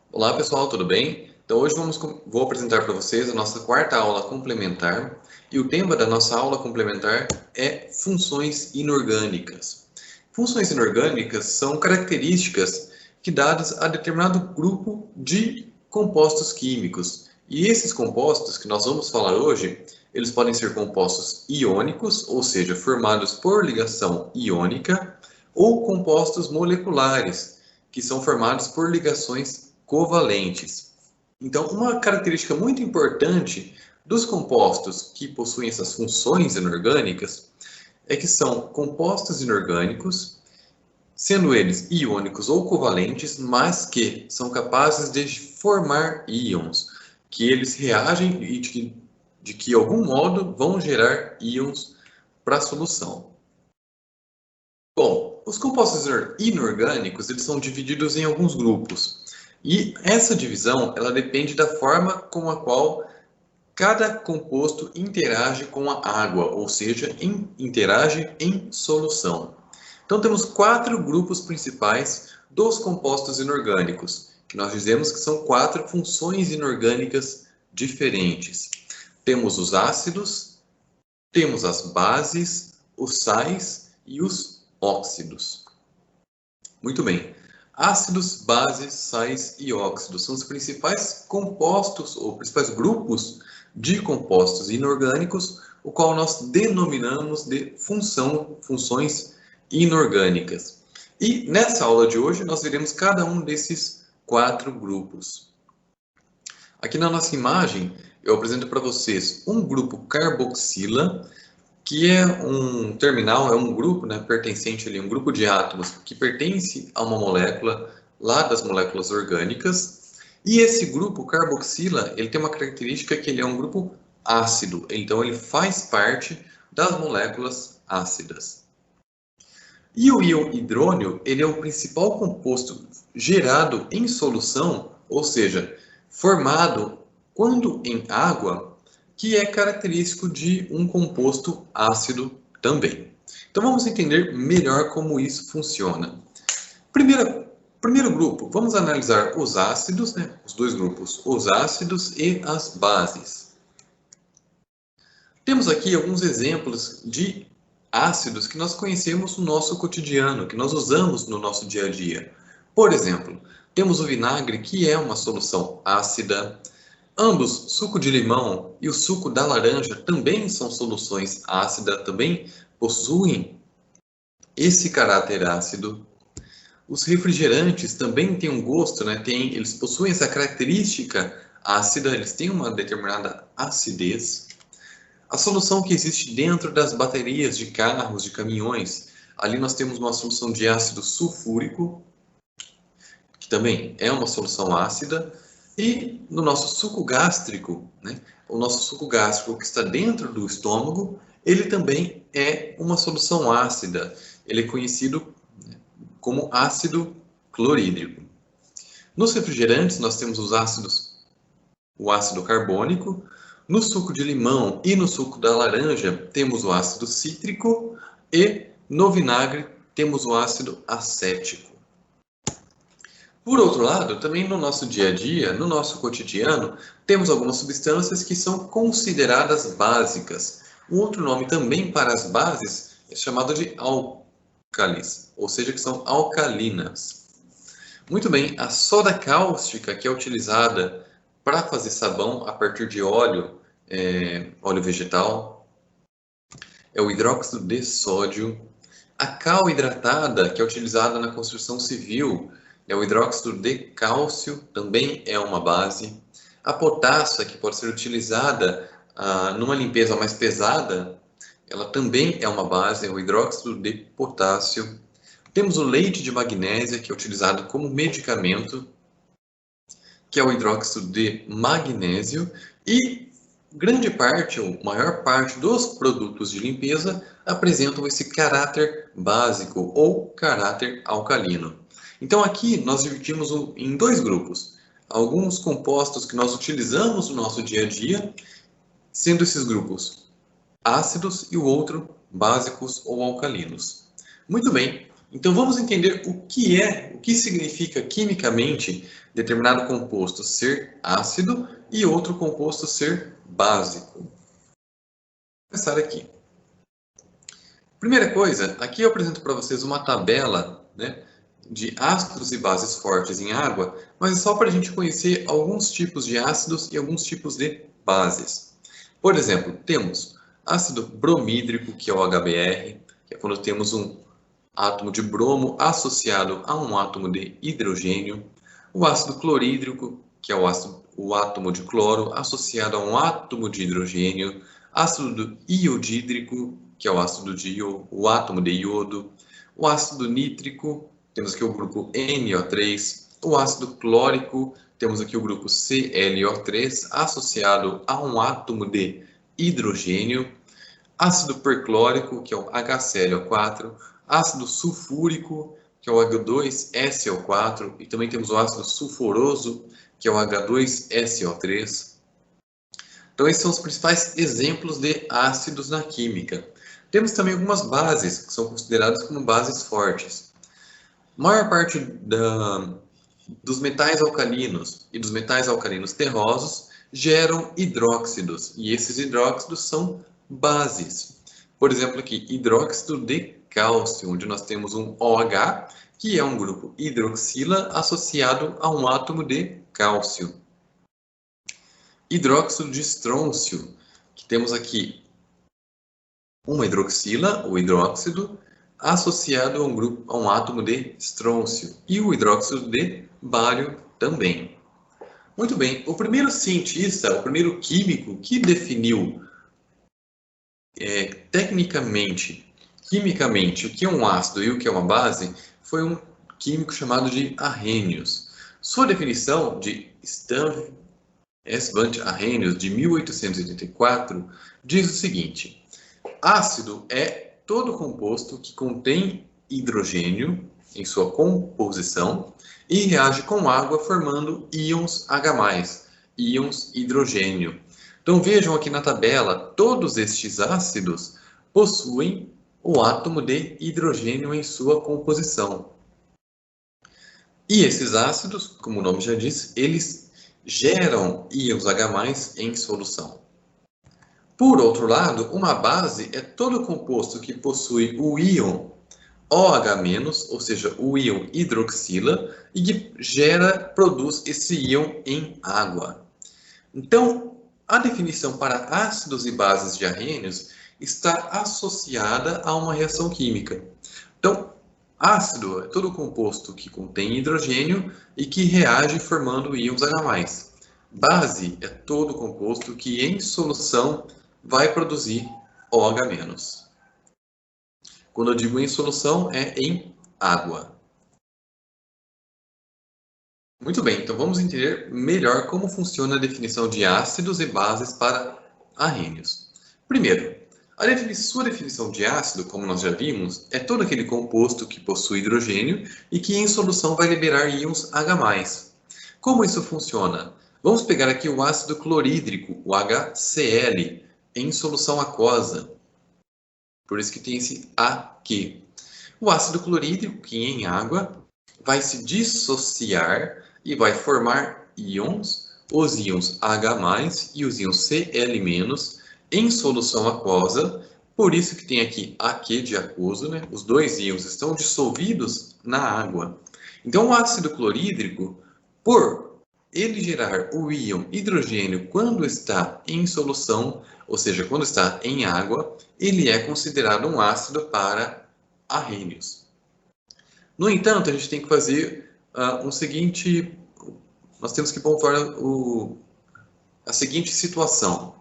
Olá pessoal, tudo bem? Então hoje vou apresentar para vocês a nossa quarta aula complementar e o tema da nossa aula complementar é funções inorgânicas. Funções inorgânicas são características que dadas a determinado grupo de compostos químicos. E esses compostos que nós vamos falar hoje, eles podem ser compostos iônicos, ou seja, formados por ligação iônica, ou compostos moleculares, que são formados por ligações covalentes. Então, uma característica muito importante dos compostos que possuem essas funções inorgânicas é que são compostos inorgânicos, sendo eles iônicos ou covalentes, mas que são capazes de formar íons, que eles reagem e de que algum modo vão gerar íons para a solução. Bom, os compostos inorgânicos eles são divididos em alguns grupos. E essa divisão ela depende da forma com a qual cada composto interage com a água, ou seja, interage em solução. Então temos 4 grupos principais dos compostos inorgânicos, que nós dizemos que são 4 funções inorgânicas diferentes. Temos os ácidos, temos as bases, os sais e os óxidos. Muito bem. Ácidos, bases, sais e óxidos são os principais compostos ou principais grupos de compostos inorgânicos, o qual nós denominamos de funções inorgânicas. E nessa aula de hoje nós veremos cada um desses 4 grupos. Aqui na nossa imagem eu apresento para vocês um grupo carboxila, que é um terminal, é um grupo, né, pertencente ali, um grupo de átomos que pertence a uma molécula lá das moléculas orgânicas. E esse grupo carboxila, ele tem uma característica que ele é um grupo ácido, então ele faz parte das moléculas ácidas. E o íon hidrônio, ele é o principal composto gerado em solução, ou seja, formado quando em água, que é característico de um composto ácido também. Então vamos entender melhor como isso funciona. Primeiro grupo, vamos analisar os ácidos, né? Os dois grupos, os ácidos e as bases. Temos aqui alguns exemplos de ácidos que nós conhecemos no nosso cotidiano, que nós usamos no nosso dia a dia. Por exemplo, temos o vinagre, que é uma solução ácida. Ambos, suco de limão e o suco da laranja, também são soluções ácidas, também possuem esse caráter ácido. Os refrigerantes também têm um gosto, né? Eles possuem essa característica ácida, eles têm uma determinada acidez. A solução que existe dentro das baterias de carros, de caminhões, ali nós temos uma solução de ácido sulfúrico, que também é uma solução ácida. E no nosso suco gástrico, né, o nosso suco gástrico que está dentro do estômago, ele também é uma solução ácida. Ele é conhecido como ácido clorídrico. Nos refrigerantes, nós temos os ácidos, o ácido carbônico. No suco de limão e no suco da laranja, temos o ácido cítrico. E no vinagre, temos o ácido acético. Por outro lado, também no nosso dia a dia, no nosso cotidiano, temos algumas substâncias que são consideradas básicas. Um outro nome também para as bases é chamado de álcalis, ou seja, que são alcalinas. Muito bem, a soda cáustica, que é utilizada para fazer sabão a partir de óleo, óleo vegetal, é o hidróxido de sódio. A cal hidratada, que é utilizada na construção civil, é o hidróxido de cálcio, também é uma base. A potássio, que pode ser utilizada numa limpeza mais pesada, ela também é uma base, é o hidróxido de potássio. Temos o leite de magnésia, que é utilizado como medicamento, que é o hidróxido de magnésio. E grande parte, ou maior parte dos produtos de limpeza apresentam esse caráter básico ou caráter alcalino. Então aqui nós dividimos em 2 grupos. Alguns compostos que nós utilizamos no nosso dia a dia, sendo esses grupos ácidos e o outro básicos ou alcalinos. Muito bem, Então vamos entender o que significa quimicamente determinado composto ser ácido e outro composto ser básico. Vou começar aqui. Primeira coisa, aqui eu apresento para vocês uma tabela, né, de ácidos e bases fortes em água, mas é só para a gente conhecer alguns tipos de ácidos e alguns tipos de bases. Por exemplo, temos ácido bromídrico, que é o HBr, que é quando temos um átomo de bromo associado a um átomo de hidrogênio. O ácido clorídrico, que é o átomo de cloro associado a um átomo de hidrogênio. Ácido iodídrico, que é o átomo de iodo. O ácido nítrico, temos aqui o grupo NO3. O ácido clórico, temos aqui o grupo ClO3 associado a um átomo de hidrogênio. Ácido perclórico, que é o HClO4, ácido sulfúrico, que é o H2SO4, e também temos o ácido sulfuroso, que é o H2SO3. Então, esses são os principais exemplos de ácidos na química. Temos também algumas bases, que são consideradas como bases fortes. A maior parte dos metais alcalinos e dos metais alcalinos terrosos geram hidróxidos, e esses hidróxidos são bases. Por exemplo, aqui, hidróxido de cálcio, onde nós temos um OH, que é um grupo hidroxila associado a um átomo de cálcio. Hidróxido de estrôncio, que temos aqui uma hidroxila, o hidróxido, associado a um átomo de estrôncio. E o hidróxido de bário também. Muito bem, o primeiro cientista, o primeiro químico que definiu quimicamente, o que é um ácido e o que é uma base, foi um químico chamado de Arrhenius. Sua definição de Stan Svante Arrhenius, de 1884, diz o seguinte: ácido é todo composto que contém hidrogênio em sua composição e reage com água formando íons H+, íons hidrogênio. Então vejam aqui na tabela, todos estes ácidos possuem o átomo de hidrogênio em sua composição. E esses ácidos, como o nome já diz, eles geram íons H+ em solução. Por outro lado, uma base é todo composto que possui o íon OH-, ou seja, o íon hidroxila, e que produz esse íon em água. Então, a definição para ácidos e bases de Arrhenius está associada a uma reação química. Então, ácido é todo composto que contém hidrogênio e que reage formando íons H+. Base é todo composto que em solução vai produzir OH-. Quando eu digo em solução, é em água. Muito bem, então vamos entender melhor como funciona a definição de ácidos e bases para Arrhenius. Primeiro, sua definição de ácido, como nós já vimos, é todo aquele composto que possui hidrogênio e que em solução vai liberar íons H+. Como isso funciona? Vamos pegar aqui o ácido clorídrico, o HCl, em solução aquosa. Por isso que tem esse aqui. O ácido clorídrico, que em água, vai se dissociar e vai formar íons, os íons H+ e os íons Cl-, em solução aquosa. Por isso que tem aqui AQ de aquoso, né? Os dois íons estão dissolvidos na água. Então, o ácido clorídrico, por ele gerar o íon hidrogênio quando está em solução, ou seja, quando está em água, ele é considerado um ácido para Arrhenius. No entanto, a gente tem que fazer nós temos que pontuar a seguinte situação.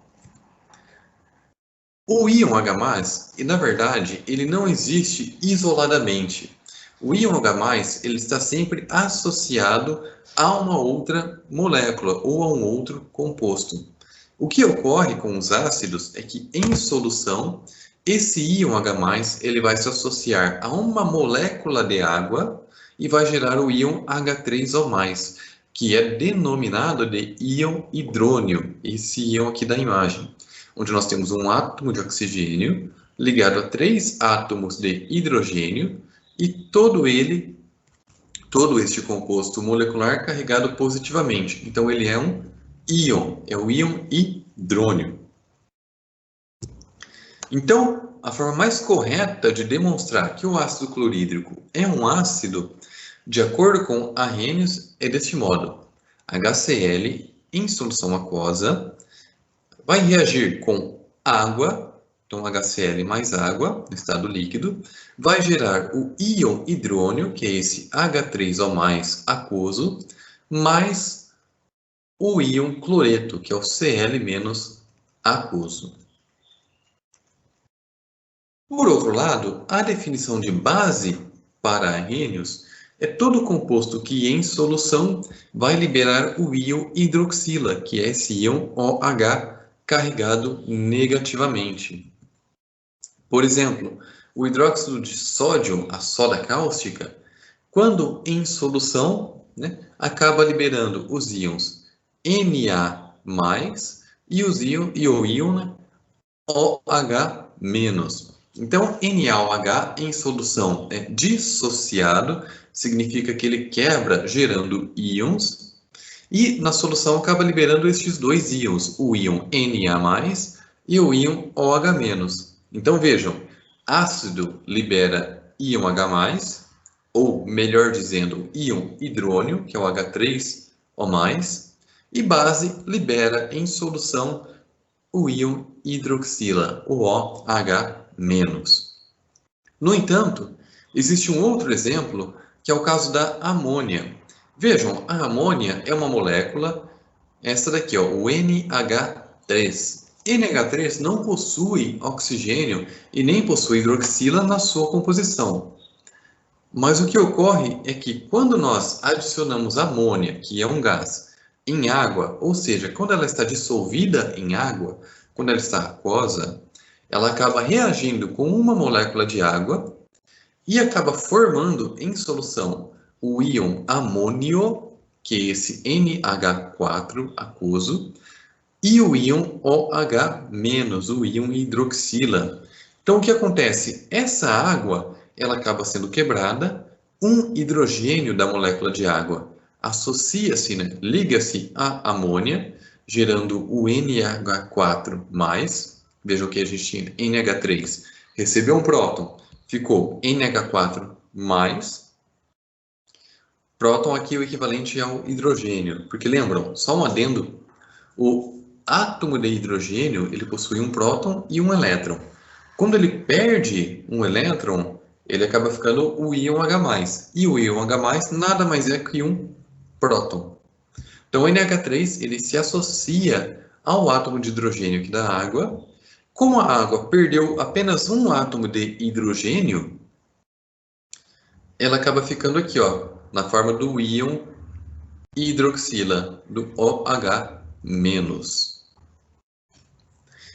O íon H+, na verdade, ele não existe isoladamente. O íon H+, ele está sempre associado a uma outra molécula ou a um outro composto. O que ocorre com os ácidos é que, em solução, esse íon H+, ele vai se associar a uma molécula de água e vai gerar o íon H3O+, que é denominado de íon hidrônio, esse íon aqui da imagem, onde nós temos um átomo de oxigênio ligado a 3 átomos de hidrogênio e todo este composto molecular carregado positivamente. Então ele é um íon, é o íon hidrônio. Então, a forma mais correta de demonstrar que o ácido clorídrico é um ácido, de acordo com Arrhenius, é deste modo. HCl em solução aquosa vai reagir com água, então HCl mais água, no estado líquido, vai gerar o íon hidrônio, que é esse H3O+, aquoso, mais o íon cloreto, que é o Cl- aquoso. Por outro lado, a definição de base para arrênios é todo composto que, em solução, vai liberar o íon hidroxila, que é esse íon OH carregado negativamente. Por exemplo, o hidróxido de sódio, a soda cáustica, quando em solução, acaba liberando os íons Na+, e o íon OH-. Então, NaOH em solução é dissociado, significa que ele quebra gerando íons, e na solução acaba liberando estes dois íons, o íon Na+, e o íon OH-. Então, vejam, ácido libera íon H+, ou melhor dizendo, íon hidrônio, que é o H3O+, e base libera em solução o íon hidroxila, o OH-. No entanto, existe um outro exemplo, que é o caso da amônia. Vejam, a amônia é uma molécula, essa daqui, ó, o NH3. NH3 não possui oxigênio e nem possui hidroxila na sua composição. Mas o que ocorre é que quando nós adicionamos amônia, que é um gás, em água, ou seja, quando ela está dissolvida em água, quando ela está aquosa, ela acaba reagindo com uma molécula de água e acaba formando em solução o íon amônio, que é esse NH4 aquoso, e o íon OH-, o íon hidroxila. Então, o que acontece? Essa água ela acaba sendo quebrada, um hidrogênio da molécula de água associa-se, liga-se à amônia, gerando o NH4+. Vejam que a gente tinha NH3, recebeu um próton, ficou NH4+. Próton aqui é o equivalente ao hidrogênio, porque lembram, só um adendo, o átomo de hidrogênio ele possui um próton e um elétron. Quando ele perde um elétron, ele acaba ficando o íon H+. E o íon H+, nada mais é que um próton. Então, o NH3 ele se associa ao átomo de hidrogênio aqui da água. Como a água perdeu apenas um átomo de hidrogênio, ela acaba ficando aqui, ó, na forma do íon hidroxila, do OH-.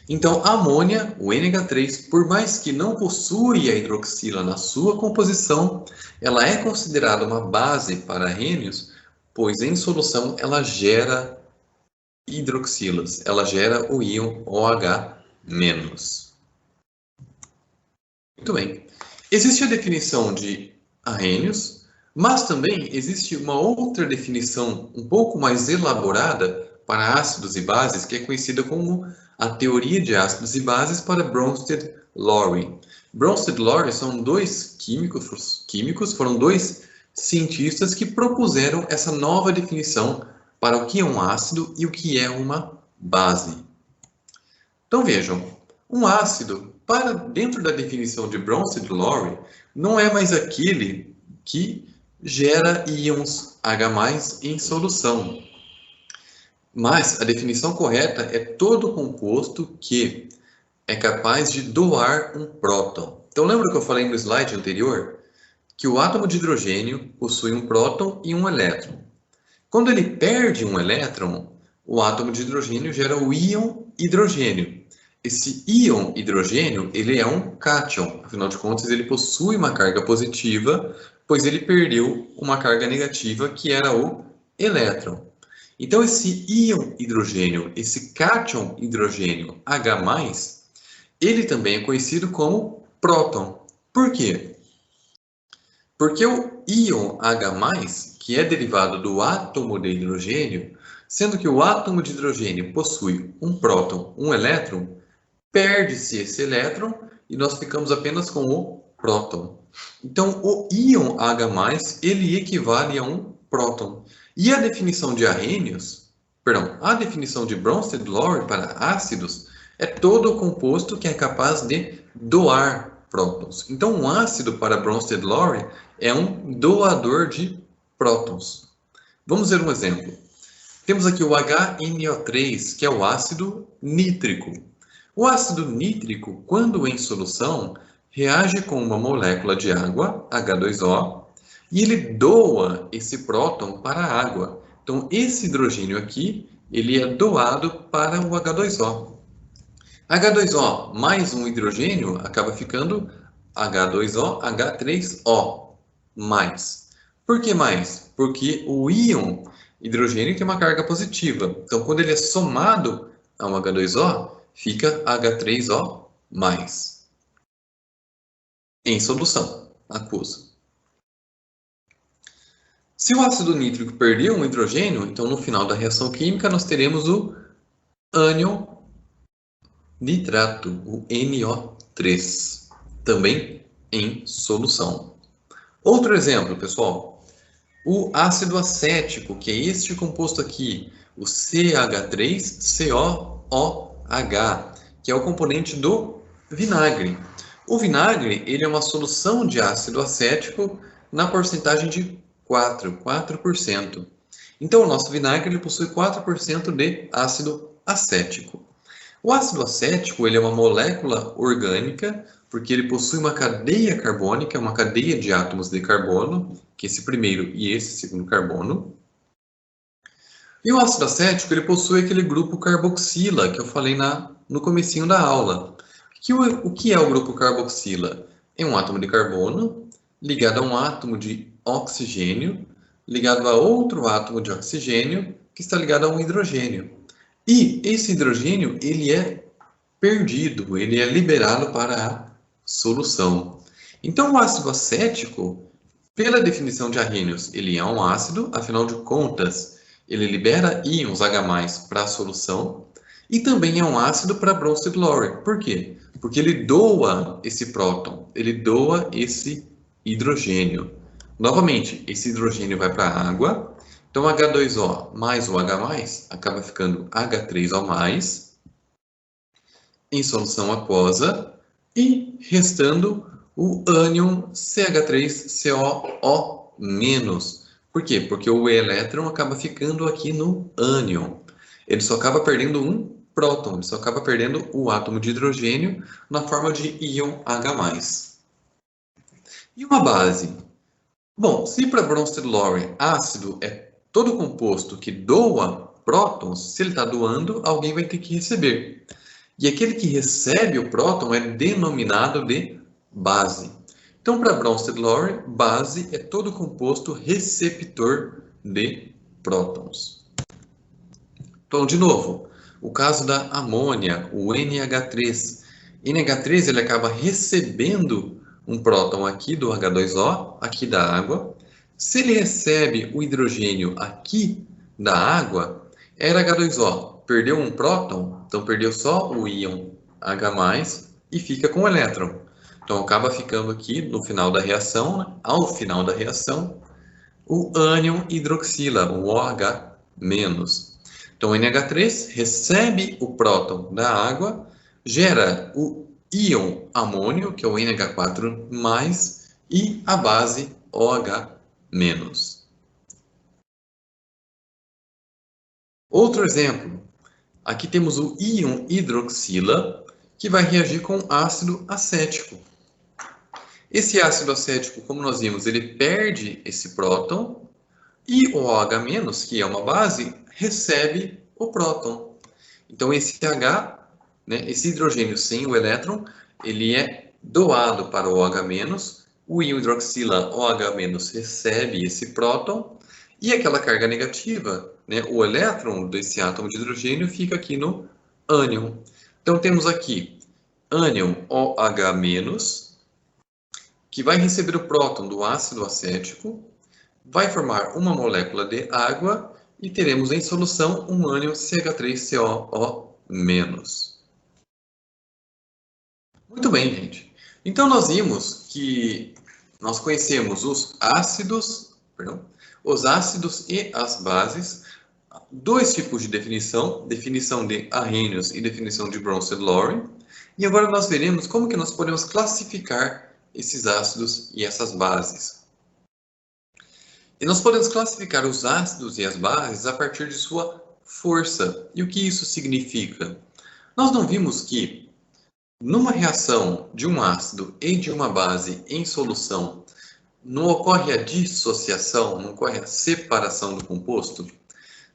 Então, a amônia, o NH3, por mais que não possua a hidroxila na sua composição, ela é considerada uma base para arrênios, pois em solução ela gera hidroxilas, ela gera o íon OH-. Muito bem. Existe a definição de arrênios, mas também existe uma outra definição um pouco mais elaborada para ácidos e bases, que é conhecida como a teoria de ácidos e bases para Bronsted-Lowry. Bronsted-Lowry são dois químicos, foram dois cientistas que propuseram essa nova definição para o que é um ácido e o que é uma base. Então vejam, um ácido, para dentro da definição de Bronsted-Lowry, não é mais aquele que gera íons H+ em solução. Mas a definição correta é todo composto que é capaz de doar um próton. Então lembra que eu falei no slide anterior? Que o átomo de hidrogênio possui um próton e um elétron. Quando ele perde um elétron, o átomo de hidrogênio gera o íon hidrogênio. Esse íon hidrogênio, ele é um cátion, afinal de contas ele possui uma carga positiva, pois ele perdeu uma carga negativa que era o elétron. Então esse íon hidrogênio, esse cátion hidrogênio H+, ele também é conhecido como próton. Por quê? Porque o íon H+, que é derivado do átomo de hidrogênio, sendo que o átomo de hidrogênio possui um próton, um elétron, perde-se esse elétron e nós ficamos apenas com o próton. Então, o íon H+, ele equivale a um próton. E a definição de arrênios, perdão, a definição de Bronsted-Lowry para ácidos é todo composto que é capaz de doar prótons. Então, um ácido para Bronsted-Lowry é um doador de prótons. Vamos ver um exemplo. Temos aqui o HNO3, que é o ácido nítrico. O ácido nítrico, quando em solução, reage com uma molécula de água, H2O, e ele doa esse próton para a água. Então, esse hidrogênio aqui, ele é doado para o H2O. H2O mais um hidrogênio acaba ficando H2O, H3O mais. Por que mais? Porque o íon hidrogênio tem uma carga positiva. Então, quando ele é somado a um H2O, fica H3O mais. Em solução, aquosa. Se o ácido nítrico perder um hidrogênio, então no final da reação química nós teremos o ânion nitrato, o NO3, também em solução. Outro exemplo, pessoal, o ácido acético, que é este composto aqui, o CH3COOH, que é o componente do vinagre. O vinagre, ele é uma solução de ácido acético na porcentagem de 4%. Então, o nosso vinagre ele possui 4% de ácido acético. O ácido acético ele é uma molécula orgânica, porque ele possui uma cadeia carbônica, uma cadeia de átomos de carbono, que é esse primeiro e esse segundo carbono. E o ácido acético ele possui aquele grupo carboxila, que eu falei no comecinho da aula. O que é o grupo carboxila? É um átomo de carbono ligado a um átomo de oxigênio, ligado a outro átomo de oxigênio, que está ligado a um hidrogênio. E esse hidrogênio, ele é perdido, ele é liberado para a solução. Então, o ácido acético, pela definição de arrênios, ele é um ácido, afinal de contas, ele libera íons H+ para a solução, e também é um ácido para Bronsted-Lowry. Por quê? Porque ele doa esse próton, ele doa esse hidrogênio. Novamente, esse hidrogênio vai para a água, então H2O mais o H+, acaba ficando H3O+, em solução aquosa, e restando o ânion CH3COO-. Por quê? Porque o elétron acaba ficando aqui no ânion. Ele só acaba perdendo um próton, ele só acaba perdendo o átomo de hidrogênio na forma de íon H+. E uma base? Bom, se para Bronsted-Lowry ácido é todo composto que doa prótons, se ele está doando, alguém vai ter que receber. E aquele que recebe o próton é denominado de base. Então, para Bronsted-Lowry, base é todo composto receptor de prótons. Então, de novo, o caso da amônia, o NH3. NH3 ele acaba recebendo um próton aqui do H2O, aqui da água. Se ele recebe o hidrogênio aqui da água, era H2O. Perdeu um próton, então perdeu só o íon H+, e fica com o elétron. Então acaba ficando aqui no final da reação, né? Ao final da reação, o ânion hidroxila, o OH-. Então o NH3 recebe o próton da água, gera o íon amônio, que é o NH4+, e a base OH-. Outro exemplo, aqui temos o íon hidroxila, que vai reagir com ácido acético. Esse ácido acético, como nós vimos, ele perde esse próton, e o OH-, que é uma base, recebe o próton. Então esse H, né, esse hidrogênio sem o elétron, ele é doado para o OH-, o íon hidroxila OH- recebe esse próton, e aquela carga negativa, né, o elétron desse átomo de hidrogênio fica aqui no ânion. Então temos aqui ânion OH-, que vai receber o próton do ácido acético, vai formar uma molécula de água e teremos em solução um ânion CH3COO-. Muito bem, gente. Então nós vimos que nós conhecemos os ácidos e as bases, dois tipos de definição, definição de Arrhenius e definição de Bronsted-Lowry, e agora nós veremos como que nós podemos classificar esses ácidos e essas bases. E nós podemos classificar os ácidos e as bases a partir de sua força. E o que isso significa? Nós não vimos que numa reação de um ácido e de uma base em solução, não ocorre a dissociação, não ocorre a separação do composto?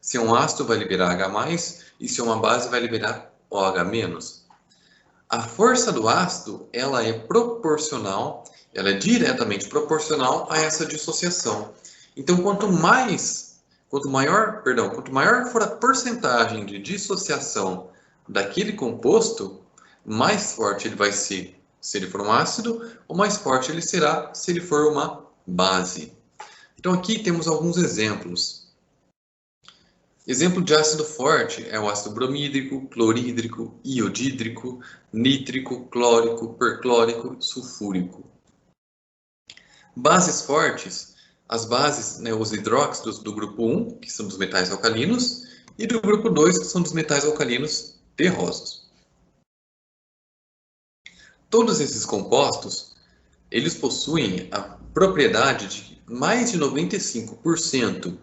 Se é um ácido vai liberar H+, e se é uma base vai liberar OH-. A força do ácido, ela é proporcional, ela é diretamente proporcional a essa dissociação. Então, quanto maior for a porcentagem de dissociação daquele composto, mais forte ele vai ser se ele for um ácido, ou mais forte ele será se ele for uma base. Então, aqui temos alguns exemplos. Exemplo de ácido forte é o ácido bromídrico, clorídrico, iodídrico, nítrico, clórico, perclórico, sulfúrico. Bases fortes, as bases, os hidróxidos do grupo 1, que são dos metais alcalinos, e do grupo 2, que são dos metais alcalinos terrosos. Todos esses compostos, eles possuem a propriedade de mais de 95%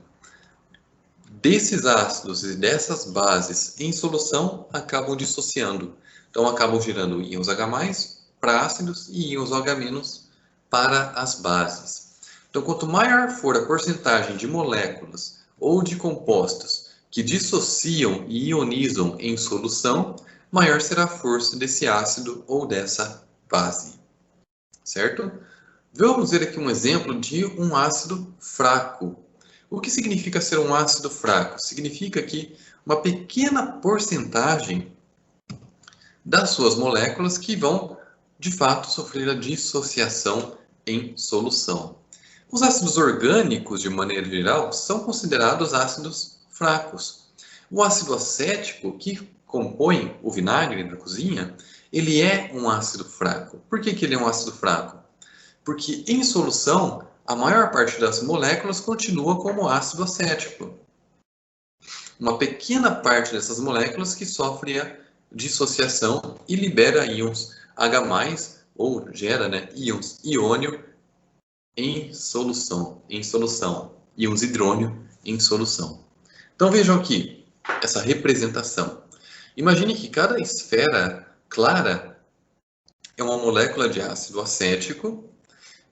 desses ácidos e dessas bases em solução acabam dissociando. Então, acabam gerando íons H+ para ácidos e íons OH- para as bases. Então, quanto maior for a porcentagem de moléculas ou de compostos que dissociam e ionizam em solução, maior será a força desse ácido ou dessa base. Certo? Vamos ver aqui um exemplo de um ácido fraco. O que significa ser um ácido fraco? Significa que uma pequena porcentagem das suas moléculas que vão, de fato, sofrer a dissociação em solução. Os ácidos orgânicos, de maneira geral, são considerados ácidos fracos. O ácido acético, que compõe o vinagre da cozinha, ele é um ácido fraco. Por que ele é um ácido fraco? Porque em solução, a maior parte das moléculas continua como ácido acético. Uma pequena parte dessas moléculas que sofre a dissociação e libera íons H+, ou gera íons iônio em solução, íons hidrônio em solução. Então vejam aqui essa representação. Imagine que cada esfera clara é uma molécula de ácido acético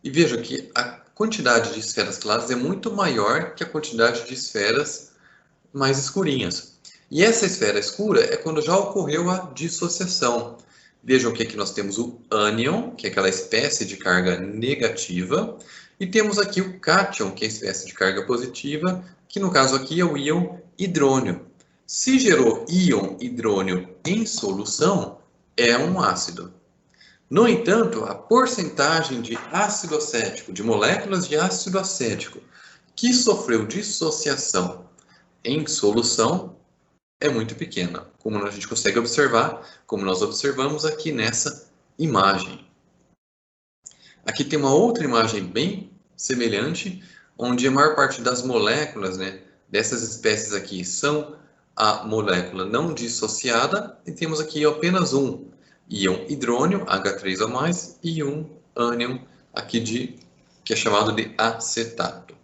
e veja que a quantidade de esferas claras é muito maior que a quantidade de esferas mais escurinhas. E essa esfera escura é quando já ocorreu a dissociação. Vejam que aqui nós temos o ânion, que é aquela espécie de carga negativa, e temos aqui o cátion, que é a espécie de carga positiva, que no caso aqui é o íon hidrônio. Se gerou íon hidrônio em solução, é um ácido. No entanto, a porcentagem de ácido acético, de moléculas de ácido acético, que sofreu dissociação em solução, é muito pequena, como a gente consegue observar, como nós observamos aqui nessa imagem. Aqui tem uma outra imagem bem semelhante, onde a maior parte das moléculas dessas espécies aqui são a molécula não dissociada, e temos aqui apenas um íon hidrônio, H3O+, e um ânion aqui que é chamado de acetato.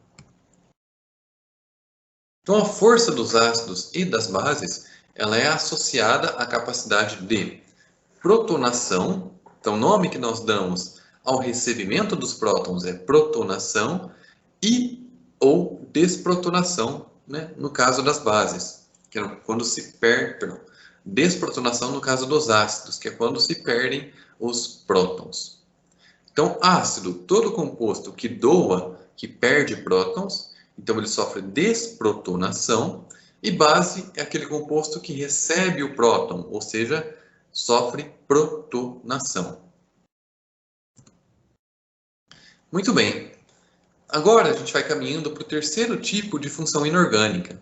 Então, a força dos ácidos e das bases, ela é associada à capacidade de protonação. Então, o nome que nós damos ao recebimento dos prótons é protonação e ou desprotonação, no caso das bases, que é quando se perde, desprotonação no caso dos ácidos, que é quando se perdem os prótons. Então, ácido, todo composto que doa, que perde prótons, então ele sofre desprotonação, e base é aquele composto que recebe o próton, ou seja, sofre protonação. Muito bem. Agora a gente vai caminhando para o terceiro tipo de função inorgânica,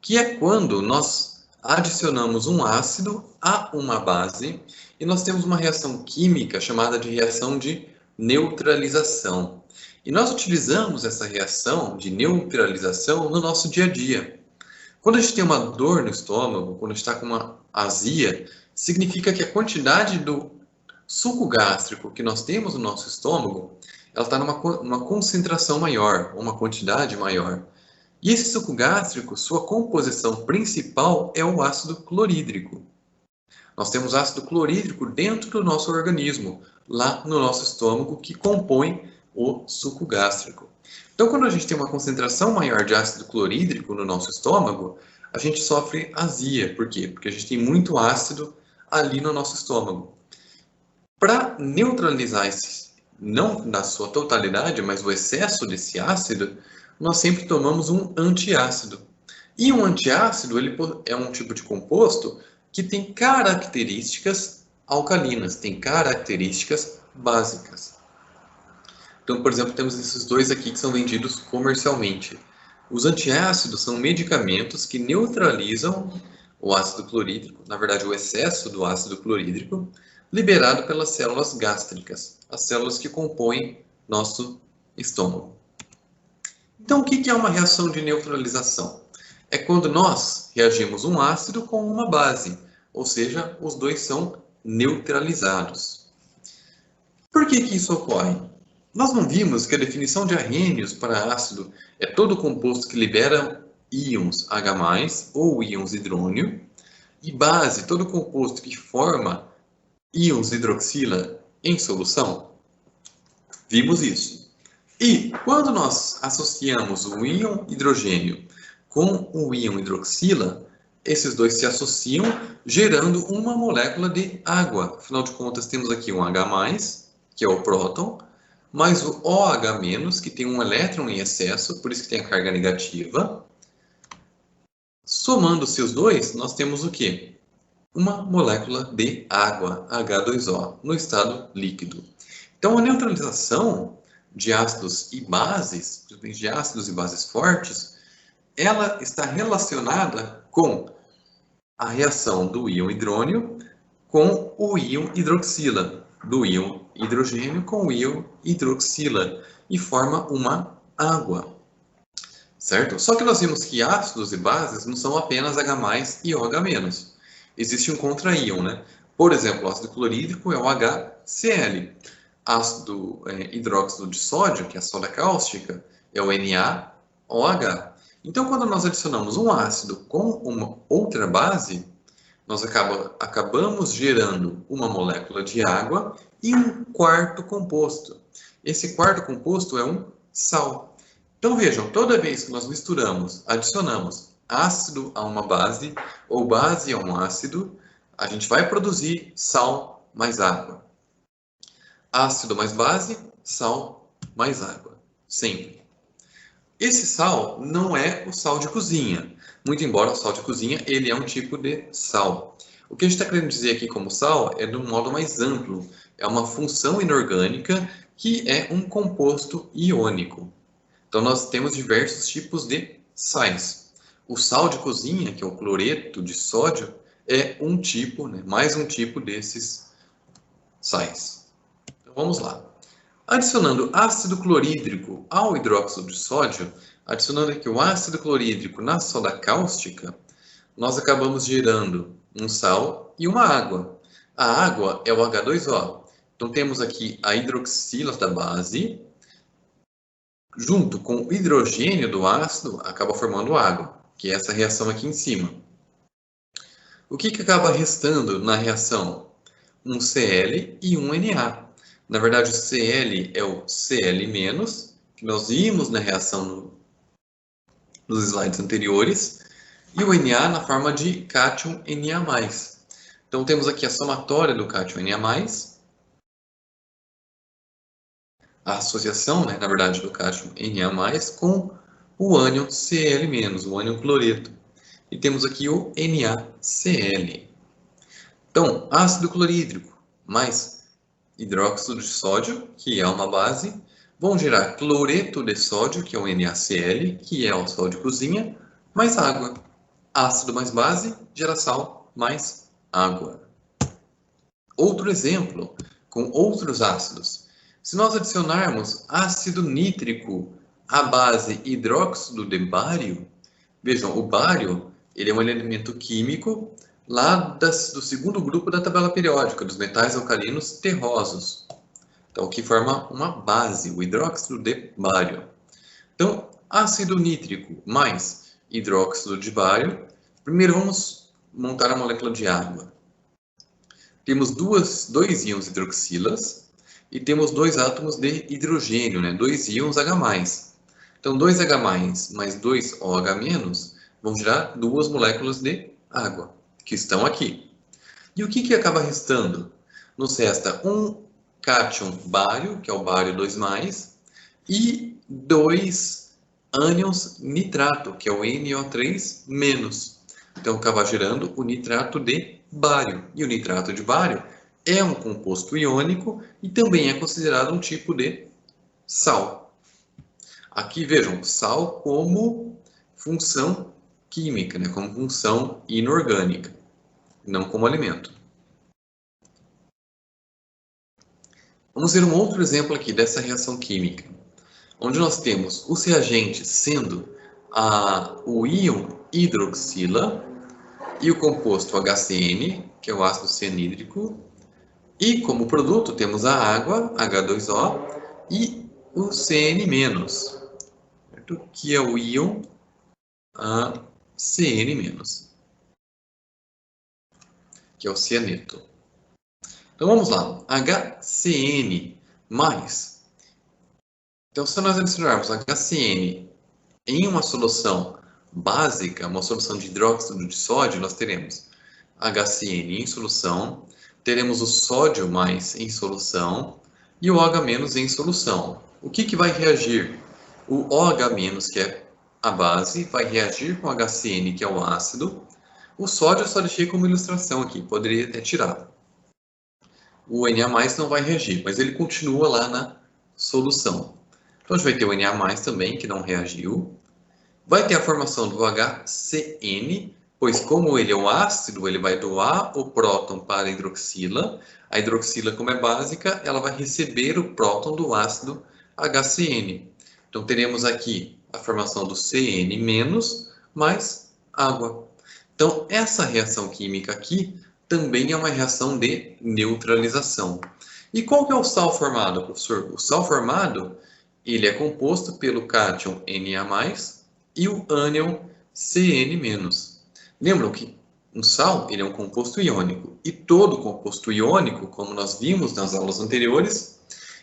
que é quando nós adicionamos um ácido a uma base e nós temos uma reação química chamada de reação de neutralização. E nós utilizamos essa reação de neutralização no nosso dia a dia. Quando a gente tem uma dor no estômago, quando a gente está com uma azia, significa que a quantidade do suco gástrico que nós temos no nosso estômago, ela está numa concentração maior, uma quantidade maior. E esse suco gástrico, sua composição principal é o ácido clorídrico. Nós temos ácido clorídrico dentro do nosso organismo, lá no nosso estômago, que compõe o suco gástrico. Então, quando a gente tem uma concentração maior de ácido clorídrico no nosso estômago, a gente sofre azia. Por quê? Porque a gente tem muito ácido ali no nosso estômago. Para neutralizar esse, não na sua totalidade, mas o excesso desse ácido, nós sempre tomamos um antiácido. E um antiácido ele é um tipo de composto que tem características alcalinas, tem características básicas. Então, por exemplo, temos esses dois aqui que são vendidos comercialmente. Os antiácidos são medicamentos que neutralizam o ácido clorídrico, na verdade o excesso do ácido clorídrico, liberado pelas células gástricas, as células que compõem nosso estômago. Então, o que é uma reação de neutralização? É quando nós reagimos um ácido com uma base, ou seja, os dois são neutralizados. Por que isso ocorre? Nós não vimos que a definição de Arrhenius para ácido é todo composto que libera íons H+, ou íons hidrônio, e base, todo composto que forma íons hidroxila em solução? Vimos isso. E quando nós associamos o íon hidrogênio com o íon hidroxila, esses dois se associam, gerando uma molécula de água. Afinal de contas, temos aqui um H+, que é o próton, mais o OH-, que tem um elétron em excesso, por isso que tem a carga negativa. Somando-se os dois, nós temos o quê? Uma molécula de água, H2O, no estado líquido. Então, a neutralização de ácidos e bases, de ácidos e bases fortes, ela está relacionada com a reação do íon hidrônio com o íon hidroxila, do íon hidrogênio com o íon hidroxila, e forma uma água. Certo? Só que nós vimos que ácidos e bases não são apenas H+ e OH-. Existe um contra-íon, né? Por exemplo, o ácido clorídrico é o HCl. Ácido hidróxido de sódio, que é a soda cáustica, é o NaOH. Então, quando nós adicionamos um ácido com uma outra base, nós acabamos gerando uma molécula de água e um quarto composto. Esse quarto composto é um sal. Então, vejam, toda vez que nós misturamos, adicionamos ácido a uma base ou base a um ácido, a gente vai produzir sal mais água. Ácido mais base, sal mais água. Sempre. Esse sal não é o sal de cozinha. Muito embora o sal de cozinha, ele é um tipo de sal. O que a gente está querendo dizer aqui como sal é de um modo mais amplo. É uma função inorgânica que é um composto iônico. Então, nós temos diversos tipos de sais. O sal de cozinha, que é o cloreto de sódio, é um tipo, né, mais um tipo desses sais. Então, vamos lá. Adicionando ácido clorídrico ao hidróxido de sódio, adicionando aqui o ácido clorídrico na soda cáustica, nós acabamos gerando um sal e uma água. A água é o H2O. Então, temos aqui a hidroxila da base, junto com o hidrogênio do ácido, acaba formando água, que é essa reação aqui em cima. O que acaba restando na reação? Um Cl e um Na. Na verdade, o Cl é o Cl-, que nós vimos na reação nos slides anteriores, e o Na na forma de cátion Na+. Então, temos aqui a somatória do cátion Na+, a associação, né, na verdade, do cátion Na+, com o ânion Cl-, o ânion cloreto. E temos aqui o NaCl. Então, ácido clorídrico mais hidróxido de sódio, que é uma base, vão gerar cloreto de sódio, que é o NaCl, que é o sal de cozinha, mais água. Ácido mais base gera sal mais água. Outro exemplo, com outros ácidos. Se nós adicionarmos ácido nítrico à base hidróxido de bário, vejam, o bário ele é um elemento químico lá do segundo grupo da tabela periódica, dos metais alcalinos terrosos. Então, que forma uma base, o hidróxido de bário. Então, ácido nítrico mais hidróxido de bário. Primeiro, vamos montar a molécula de água. Temos dois íons hidroxilas e temos dois átomos de hidrogênio, né? Dois íons H+. Então, 2H+, mais 2OH- vão gerar duas moléculas de água, que estão aqui. E o que acaba restando? Nos resta um cátion bário, que é o bário 2+, e dois ânions nitrato, que é o NO3-. Então, acaba gerando o nitrato de bário. E o nitrato de bário é um composto iônico e também é considerado um tipo de sal. Aqui, vejam, sal como função química, né? Como função inorgânica, não como alimento. Vamos ver um outro exemplo aqui dessa reação química, onde nós temos os reagentes sendo o íon hidroxila e o composto HCN, que é o ácido cianídrico, e como produto temos a água, H2O, e o CN-, certo? Que é o íon CN-, que é o cianeto. Então vamos lá, HCN+. Então se nós adicionarmos HCN em uma solução básica, uma solução de hidróxido de sódio, nós teremos HCN em solução, teremos o sódio mais em solução e o OH- em solução. O que vai reagir? O OH-, que é a base, vai reagir com o HCN, que é o ácido. O sódio eu só deixei como ilustração aqui, poderia até tirar. O Na+ não vai reagir, mas ele continua lá na solução. Então a gente vai ter o Na+ também, que não reagiu. Vai ter a formação do HCN, pois como ele é um ácido, ele vai doar o próton para a hidroxila. A hidroxila, como é básica, ela vai receber o próton do ácido HCN. Então teremos aqui a formação do Cn- mais água. Então essa reação química aqui também é uma reação de neutralização. E qual que é o sal formado, professor? O sal formado, ele é composto pelo cátion Na+, e o ânion Cn-. Lembram que um sal ele é um composto iônico, e todo composto iônico, como nós vimos nas aulas anteriores,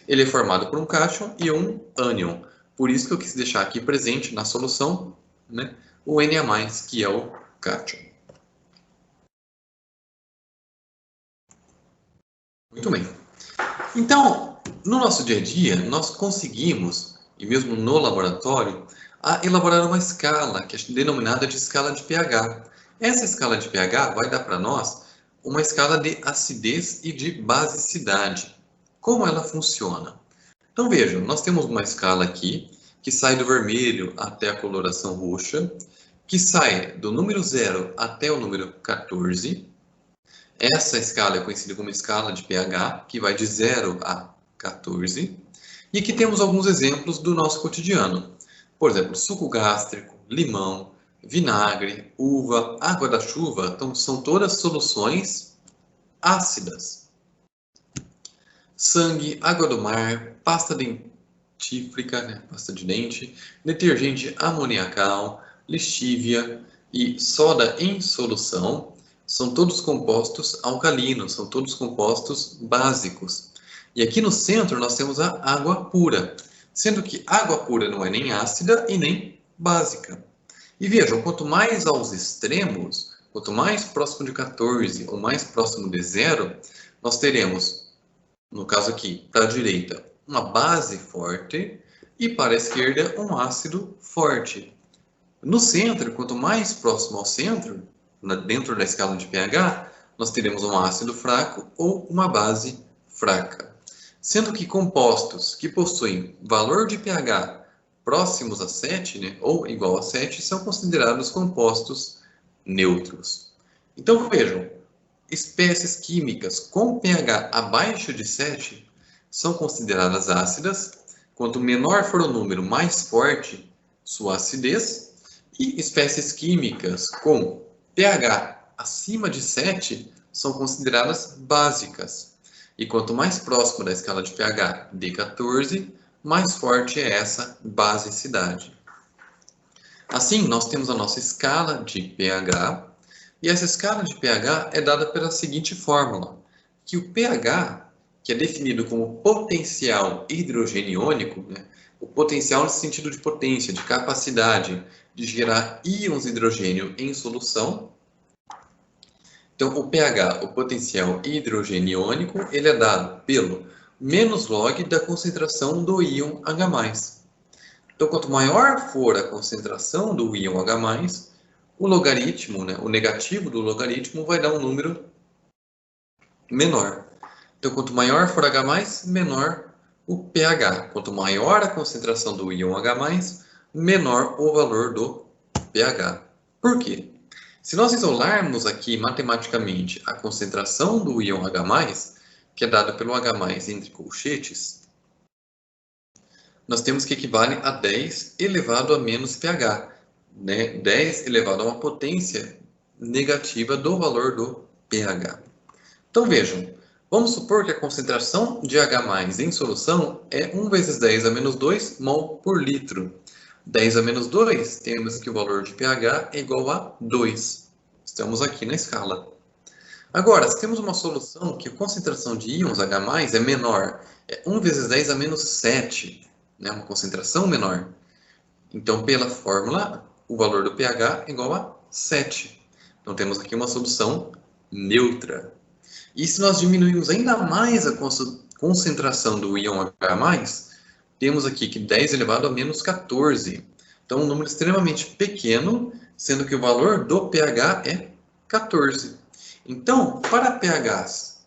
ele é formado por um cátion e um ânion. Por isso que eu quis deixar aqui presente na solução, né, o Na+, que é o cátion. Muito bem. Então, no nosso dia a dia, nós conseguimos, e mesmo no laboratório, elaborar uma escala, que é denominada de escala de pH. Essa escala de pH vai dar para nós uma escala de acidez e de basicidade. Como ela funciona? Então vejam, nós temos uma escala aqui, que sai do vermelho até a coloração roxa, que sai do número 0 até o número 14, essa escala é conhecida como escala de pH, que vai de 0 a 14. E aqui temos alguns exemplos do nosso cotidiano. Por exemplo, suco gástrico, limão, vinagre, uva, água da chuva. Então, são todas soluções ácidas. Sangue, água do mar, pasta dentífrica, né? Pasta de dente, detergente amoniacal, lexívia e soda em solução. São todos compostos alcalinos, são todos compostos básicos. E aqui no centro nós temos a água pura, sendo que água pura não é nem ácida e nem básica. E vejam, quanto mais aos extremos, quanto mais próximo de 14 ou mais próximo de 0, nós teremos, no caso aqui, para a direita, uma base forte e para a esquerda um ácido forte. No centro, quanto mais próximo ao centro, dentro da escala de pH, nós teremos um ácido fraco ou uma base fraca. sendo que compostos que possuem valor de pH próximos a 7, né, ou igual a 7, são considerados compostos neutros. Então, vejam, espécies químicas com pH abaixo de 7 são consideradas ácidas. Quanto menor for o número, mais forte sua acidez. E espécies químicas com pH acima de 7 são consideradas básicas. E quanto mais próximo da escala de pH de 14, mais forte é essa basicidade. Assim, nós temos a nossa escala de pH, e essa escala de pH é dada pela seguinte fórmula, que o pH, que é definido como potencial hidrogeniônico, né, o potencial no sentido de potência, de capacidade de gerar íons hidrogênio em solução. Então, o pH, o potencial hidrogeniônico, ele é dado pelo menos log da concentração do íon H+. Então, quanto maior for a concentração do íon H+, o logaritmo, né, o negativo do logaritmo, vai dar um número menor. Então, quanto maior for H+, menor o pH. Quanto maior a concentração do íon H+, menor o valor do pH. Por quê? Se nós isolarmos aqui matematicamente a concentração do íon H+, que é dada pelo H+ entre colchetes, nós temos que equivale a 10 elevado a menos pH, né? 10 elevado a uma potência negativa do valor do pH. Então vejam, vamos supor que a concentração de H+ em solução é 1 vezes 10 a menos 2 mol por litro. 10 a menos 2, temos que o valor de pH é igual a 2. Estamos aqui na escala. Agora, se temos uma solução que a concentração de íons H+ é menor, é 1 vezes 10 a menos 7, né? Uma concentração menor. Então, pela fórmula, o valor do pH é igual a 7. Então, temos aqui uma solução neutra. E se nós diminuirmos ainda mais a concentração do íon H+, temos aqui que 10 elevado a menos 14. Então, um número extremamente pequeno, sendo que o valor do pH é 14. Então, para pH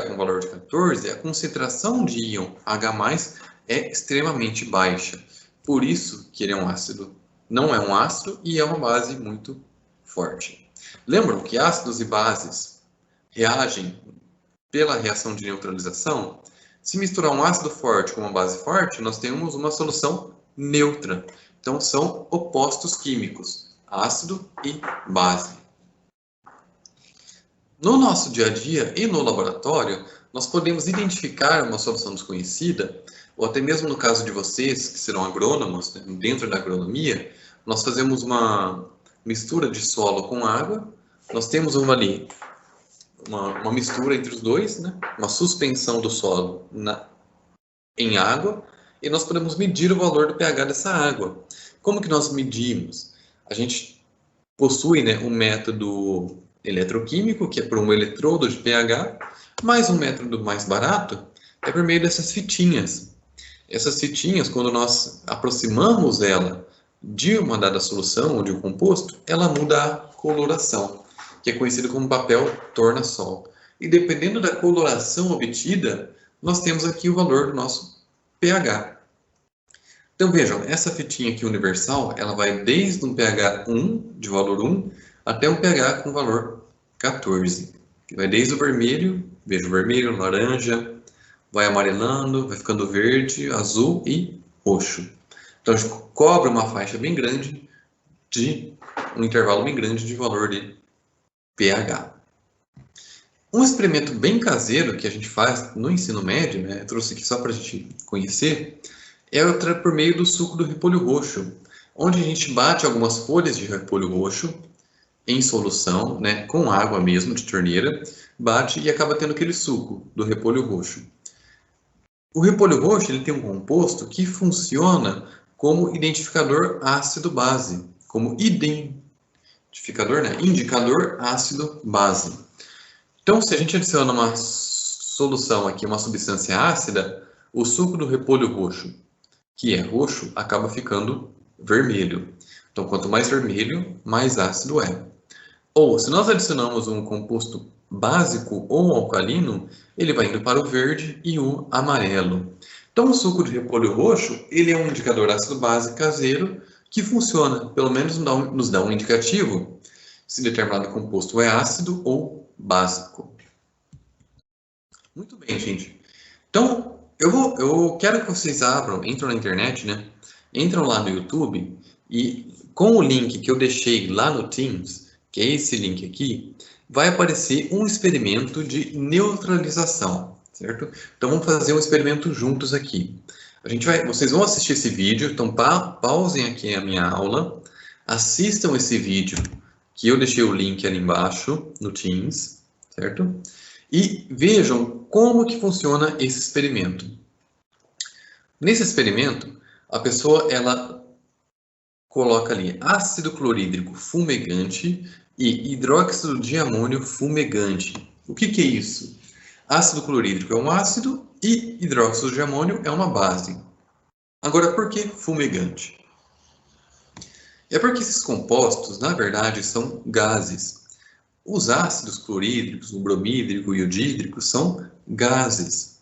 com valor de 14, a concentração de íon H+ é extremamente baixa. Por isso que ele é um ácido. Não é um ácido e é uma base muito forte. Lembram que ácidos e bases reagem pela reação de neutralização? Se misturar um ácido forte com uma base forte, nós temos uma solução neutra. Então, são opostos químicos, ácido e base. No nosso dia a dia e no laboratório, nós podemos identificar uma solução desconhecida, ou até mesmo no caso de vocês, que serão agrônomos, né, dentro da agronomia, nós fazemos uma mistura de solo com água, nós temos ali uma mistura entre os dois, né? Uma suspensão do solo em água, e nós podemos medir o valor do pH dessa água. Como que nós medimos? A gente possui, né, um método eletroquímico, que é por um eletrodo de pH, mas um método mais barato é por meio dessas fitinhas. Essas fitinhas, quando nós aproximamos ela de uma dada solução ou de um composto, ela muda a coloração, que é conhecido como papel tornassol. E dependendo da coloração obtida, nós temos aqui o valor do nosso pH. Então vejam, essa fitinha aqui universal, ela vai desde um pH 1, de valor 1, até um pH com valor 14. Vai desde o vermelho, veja o vermelho, laranja, vai amarelando, vai ficando verde, azul e roxo. Então a gente cobre uma faixa bem grande, um intervalo bem grande de valor de pH. Um experimento bem caseiro que a gente faz no ensino médio, né, eu trouxe aqui só para a gente conhecer, é por meio do suco do repolho roxo, onde a gente bate algumas folhas de repolho roxo em solução, né, com água mesmo, de torneira, bate e acaba tendo aquele suco do repolho roxo. O repolho roxo ele tem um composto que funciona como identificador ácido-base, como identificador, né, indicador ácido-base. Então, se a gente adiciona uma solução aqui, uma substância ácida, o suco do repolho roxo, que é roxo, acaba ficando vermelho. Então, quanto mais vermelho, mais ácido é. Ou, se nós adicionamos um composto básico ou alcalino, ele vai indo para o verde e o amarelo. Então, o suco de repolho roxo, ele é um indicador ácido-base caseiro que funciona, pelo menos nos dá um indicativo se determinado composto é ácido ou básico. Muito bem, gente. Então, eu quero que vocês entram na internet, né? Entram lá no YouTube e com o link que eu deixei lá no Teams, que é esse link aqui, vai aparecer um experimento de neutralização, certo? Então, vamos fazer um experimento juntos aqui. Vocês vão assistir esse vídeo, então pausem aqui a minha aula, assistam esse vídeo, que eu deixei o link ali embaixo no Teams, certo? E vejam como que funciona esse experimento. Nesse experimento, a pessoa ela coloca ali ácido clorídrico fumegante e hidróxido de amônio fumegante. O que é isso? Ácido clorídrico é um ácido e hidróxido de amônio é uma base. Agora, por que fumegante? É porque esses compostos, na verdade, são gases. Os ácidos clorídricos, o bromídrico e o dídrico são gases.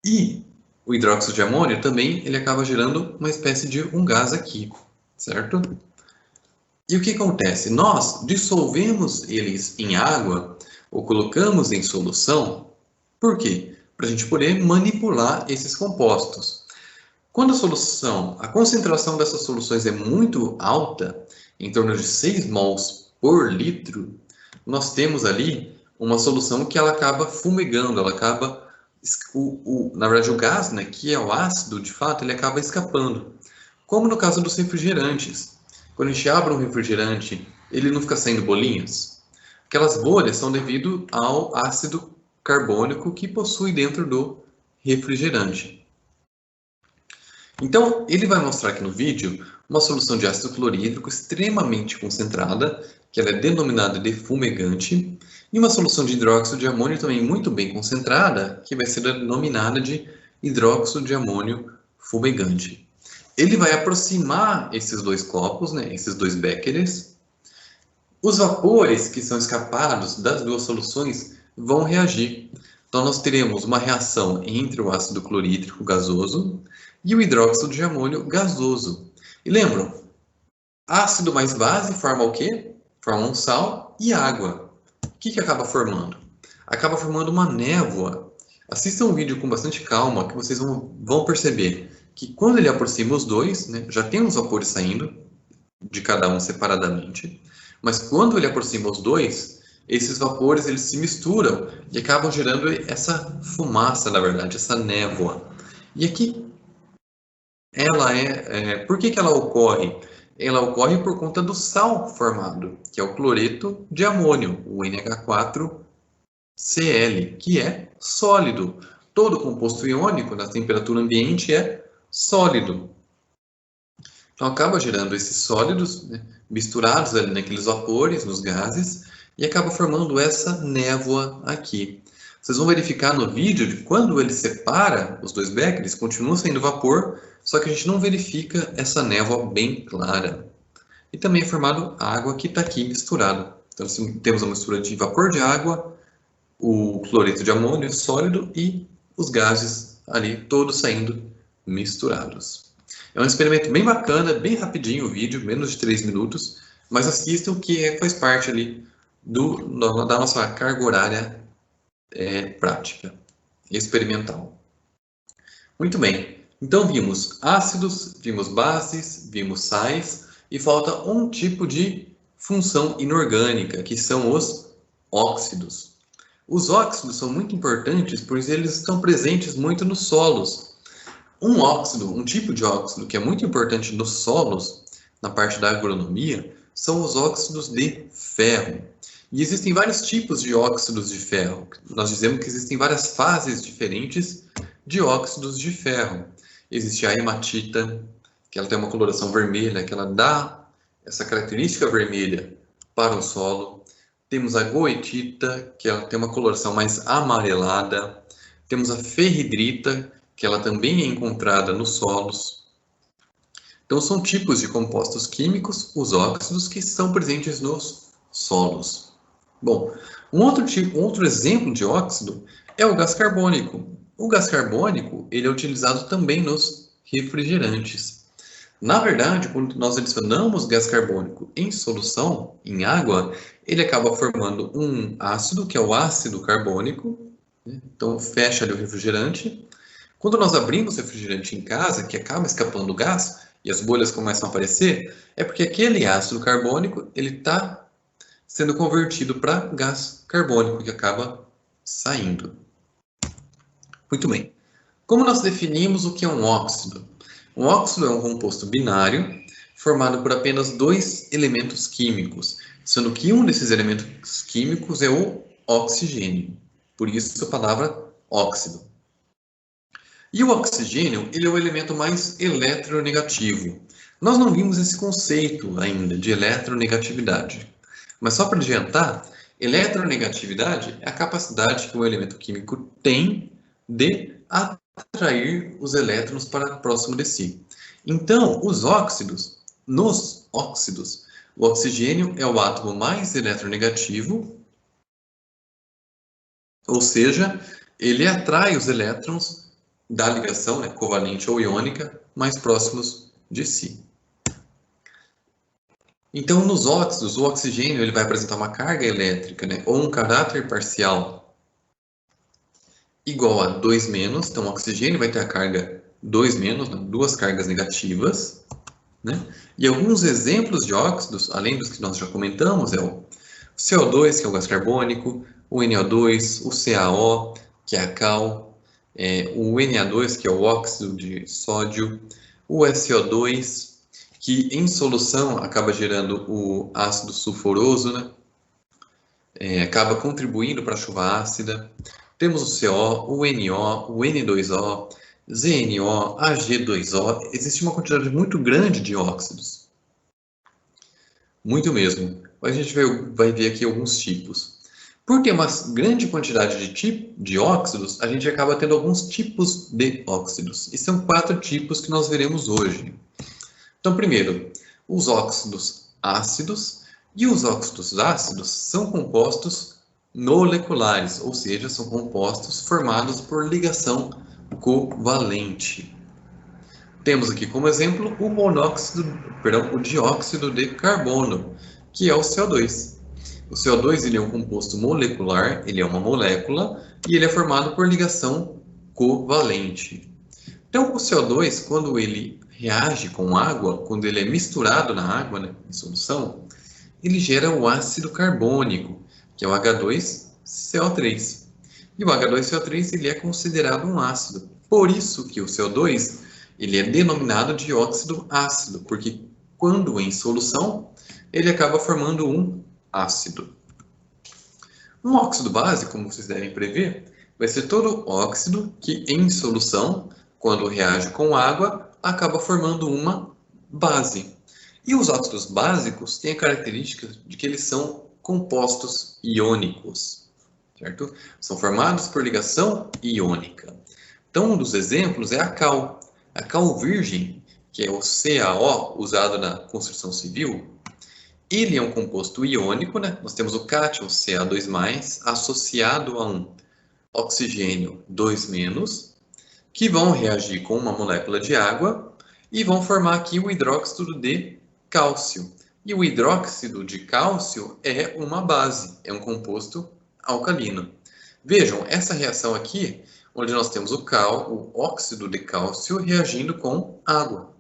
E o hidróxido de amônio também ele acaba gerando uma espécie de um gás aqui, certo? E o que acontece? Nós dissolvemos eles em água ou colocamos em solução, por quê? Para a gente poder manipular esses compostos. Quando a concentração dessas soluções é muito alta, em torno de 6 mols por litro, nós temos ali uma solução que ela acaba fumegando, ela acaba, na verdade o gás, né, que é o ácido, de fato, ele acaba escapando. Como no caso dos refrigerantes. Quando a gente abre um refrigerante, ele não fica saindo bolinhas? Aquelas bolhas são devido ao ácido carbônico que possui dentro do refrigerante. Então, ele vai mostrar aqui no vídeo uma solução de ácido clorídrico extremamente concentrada, que ela é denominada de fumegante, e uma solução de hidróxido de amônio também muito bem concentrada, que vai ser denominada de hidróxido de amônio fumegante. Ele vai aproximar esses dois copos, né, esses dois béqueres. Os vapores que são escapados das duas soluções vão reagir. Então, nós teremos uma reação entre o ácido clorídrico gasoso e o hidróxido de amônio gasoso. E lembram, ácido mais base forma o quê? Forma um sal e água. O que acaba formando? Acaba formando uma névoa. Assistam o vídeo com bastante calma, que vocês vão perceber que quando ele aproxima os dois, né, já tem os vapores saindo de cada um separadamente, mas quando ele aproxima os dois, esses vapores eles se misturam e acabam gerando essa fumaça, na verdade, essa névoa. E aqui, por que ela ocorre? Ela ocorre por conta do sal formado, que é o cloreto de amônio, o NH4Cl, que é sólido. Todo composto iônico na temperatura ambiente é sólido. Então acaba gerando esses sólidos, né, misturados ali naqueles vapores, nos gases, e acaba formando essa névoa aqui. Vocês vão verificar no vídeo de quando ele separa os dois béqueres, continua saindo vapor, só que a gente não verifica essa névoa bem clara. E também é formado água que está aqui misturada. Então temos a mistura de vapor de água, o cloreto de amônio sólido e os gases ali todos saindo misturados. É um experimento bem bacana, bem rapidinho o vídeo, menos de 3 minutos, mas assistam que faz parte ali da nossa carga horária prática, experimental. Muito bem, então vimos ácidos, vimos bases, vimos sais, e falta um tipo de função inorgânica, que são os óxidos. Os óxidos são muito importantes, pois eles estão presentes muito nos solos. Um tipo de óxido que é muito importante nos solos, na parte da agronomia, são os óxidos de ferro. E existem vários tipos de óxidos de ferro. Nós dizemos que existem várias fases diferentes de óxidos de ferro. Existe a hematita, que ela tem uma coloração vermelha, que ela dá essa característica vermelha para o solo. Temos a goetita, que ela tem uma coloração mais amarelada. Temos a ferridrita, que ela também é encontrada nos solos. Então, são tipos de compostos químicos, os óxidos, que estão presentes nos solos. Bom, um outro exemplo de óxido É o gás carbônico. O gás carbônico, ele é utilizado também nos refrigerantes. Na verdade, quando nós adicionamos gás carbônico em solução, em água, ele acaba formando um ácido, que é o ácido carbônico. Então, fecha ali o refrigerante. Quando nós abrimos o refrigerante em casa, que acaba escapando gás e as bolhas começam a aparecer, é porque aquele ácido carbônico ele está sendo convertido para gás carbônico, que acaba saindo. Muito bem. Como nós definimos o que é um óxido? Um óxido é um composto binário formado por apenas dois elementos químicos, sendo que um desses elementos químicos é o oxigênio. Por isso a palavra óxido. E o oxigênio, ele é o elemento mais eletronegativo. Nós não vimos esse conceito ainda de eletronegatividade. Mas só para adiantar, eletronegatividade é a capacidade que o elemento químico tem de atrair os elétrons para próximo de si. Então, nos óxidos, o oxigênio é o átomo mais eletronegativo, ou seja, ele atrai os elétrons da ligação, né, covalente ou iônica, mais próximos de si. Então, nos óxidos, o oxigênio ele vai apresentar uma carga elétrica, né, ou um caráter parcial igual a 2-, então o oxigênio vai ter a carga 2-, né, duas cargas negativas, né? E alguns exemplos de óxidos, além dos que nós já comentamos, é o CO2, que é o gás carbônico, o NO2, o CaO, que é a cal, o Na2, que é o óxido de sódio, o SO2, que em solução acaba gerando o ácido sulfuroso, né? Acaba contribuindo para a chuva ácida. Temos o CO, o NO, o N2O, ZNO, Ag2O. Existe uma quantidade muito grande de óxidos. Muito mesmo. A gente vai ver aqui alguns tipos. Por ter uma grande quantidade de óxidos, a gente acaba tendo alguns tipos de óxidos. E são 4 tipos que nós veremos hoje. Então, primeiro, os óxidos ácidos. E os óxidos ácidos são compostos moleculares, ou seja, são compostos formados por ligação covalente. Temos aqui como exemplo o dióxido de carbono, que é o CO2. O CO2 ele é um composto molecular, ele é uma molécula e ele é formado por ligação covalente. Então, o CO2, quando ele reage com água, quando ele é misturado na água, né, em solução, ele gera o ácido carbônico, que é o H2CO3. E o H2CO3 ele é considerado um ácido. Por isso que o CO2 ele é denominado de óxido ácido, porque quando em solução, ele acaba formando um ácido. Um óxido base, como vocês devem prever, vai ser todo óxido que em solução, quando reage com água, acaba formando uma base. E os óxidos básicos têm a característica de que eles são compostos iônicos, certo? São formados por ligação iônica. Então, um dos exemplos é a cal. A cal virgem, que é o CaO, usado na construção civil, ele é um composto iônico, né? Nós temos o cátion Ca2+, associado a um oxigênio 2-, que vão reagir com uma molécula de água e vão formar aqui o hidróxido de cálcio. E o hidróxido de cálcio é uma base, é um composto alcalino. Vejam, essa reação aqui, onde nós temos o óxido de cálcio reagindo com água.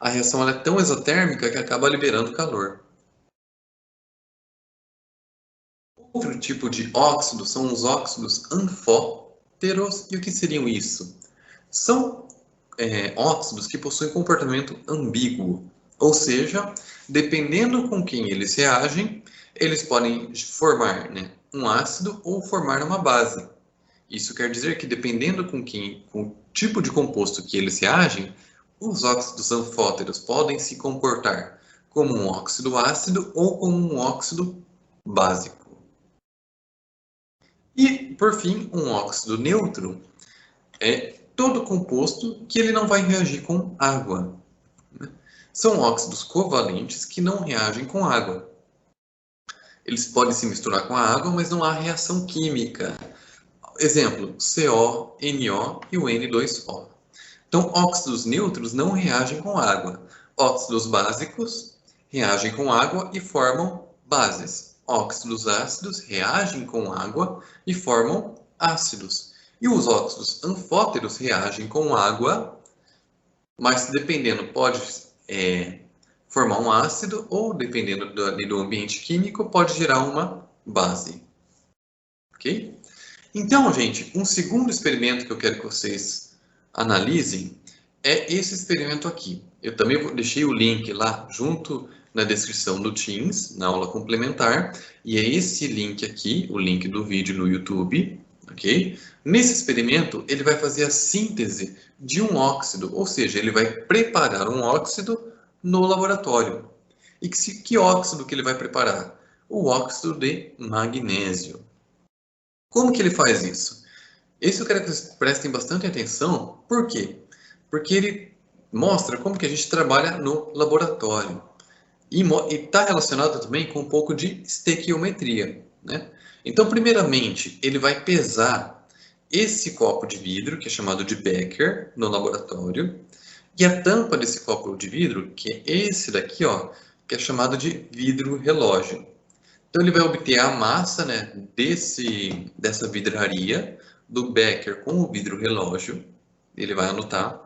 A reação é tão exotérmica que acaba liberando calor. Outro tipo de óxido são os óxidos anfóteros. E o que seriam isso? São óxidos que possuem comportamento ambíguo, ou seja, dependendo com quem eles reagem, eles podem formar, né, um ácido ou formar uma base. Isso quer dizer que dependendo com o tipo de composto que eles reagem, os óxidos anfóteros podem se comportar como um óxido ácido ou como um óxido básico. E, por fim, um óxido neutro é todo composto que ele não vai reagir com água. São óxidos covalentes que não reagem com água. Eles podem se misturar com a água, mas não há reação química. Exemplo, CO, NO e o N2O. Então, óxidos neutros não reagem com água. Óxidos básicos reagem com água e formam bases. Óxidos ácidos reagem com água e formam ácidos. E os óxidos anfóteros reagem com água, mas dependendo, pode formar um ácido ou, dependendo do ambiente químico, pode gerar uma base. Ok? Então, gente, um segundo experimento que eu quero que vocês analisem é esse experimento aqui. Eu também deixei o link lá junto na descrição do Teams, na aula complementar, e é esse link aqui, o link do vídeo no YouTube, ok? Nesse experimento, ele vai fazer a síntese de um óxido, ou seja, ele vai preparar um óxido no laboratório. E que óxido que ele vai preparar? O óxido de magnésio. Como que ele faz isso? Isso eu quero que vocês prestem bastante atenção. Por quê? Porque ele mostra como que a gente trabalha no laboratório. E está relacionado também com um pouco de estequiometria, né? Então, primeiramente, ele vai pesar esse copo de vidro, que é chamado de Becker, no laboratório, e a tampa desse copo de vidro, que é esse daqui, ó, que é chamado de vidro relógio. Então, ele vai obter a massa, né, dessa vidraria, do Becker com o vidro relógio, ele vai anotar.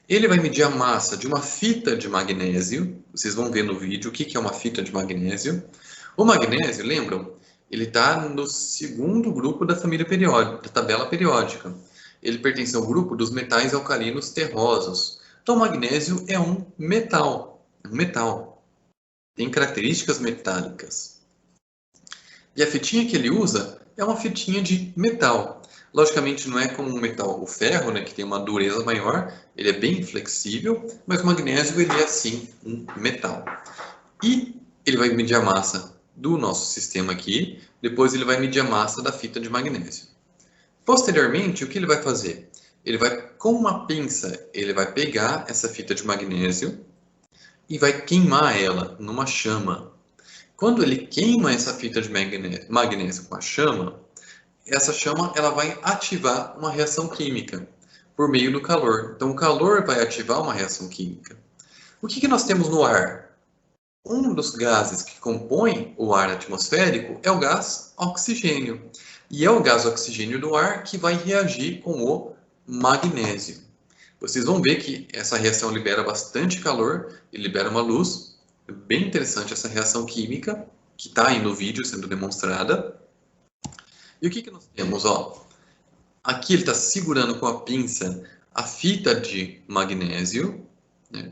Ele vai medir a massa de uma fita de magnésio, vocês vão ver no vídeo o que é uma fita de magnésio. O magnésio, lembram? Ele está no segundo grupo da família periódica, da tabela periódica. Ele pertence ao grupo dos metais alcalinos terrosos. Então, o magnésio é um metal. Tem características metálicas. E a fitinha que ele usa é uma fitinha de metal. Logicamente não é como um metal, o ferro, né, que tem uma dureza maior, ele é bem flexível, mas o magnésio ele é sim um metal. E ele vai medir a massa do nosso sistema aqui, depois ele vai medir a massa da fita de magnésio. Posteriormente, o que ele vai fazer? Ele vai, com uma pinça, ele vai pegar essa fita de magnésio e vai queimar ela numa chama. Quando ele queima essa fita de magnésio com a chama, essa chama ela vai ativar uma reação química por meio do calor. Então, o calor vai ativar uma reação química. O que nós temos no ar? Um dos gases que compõe o ar atmosférico é o gás oxigênio. E é o gás oxigênio do ar que vai reagir com o magnésio. Vocês vão ver que essa reação libera bastante calor e libera uma luz. É bem interessante essa reação química que está aí no vídeo sendo demonstrada. E o que nós temos? Ó, aqui ele está segurando com a pinça a fita de magnésio, né?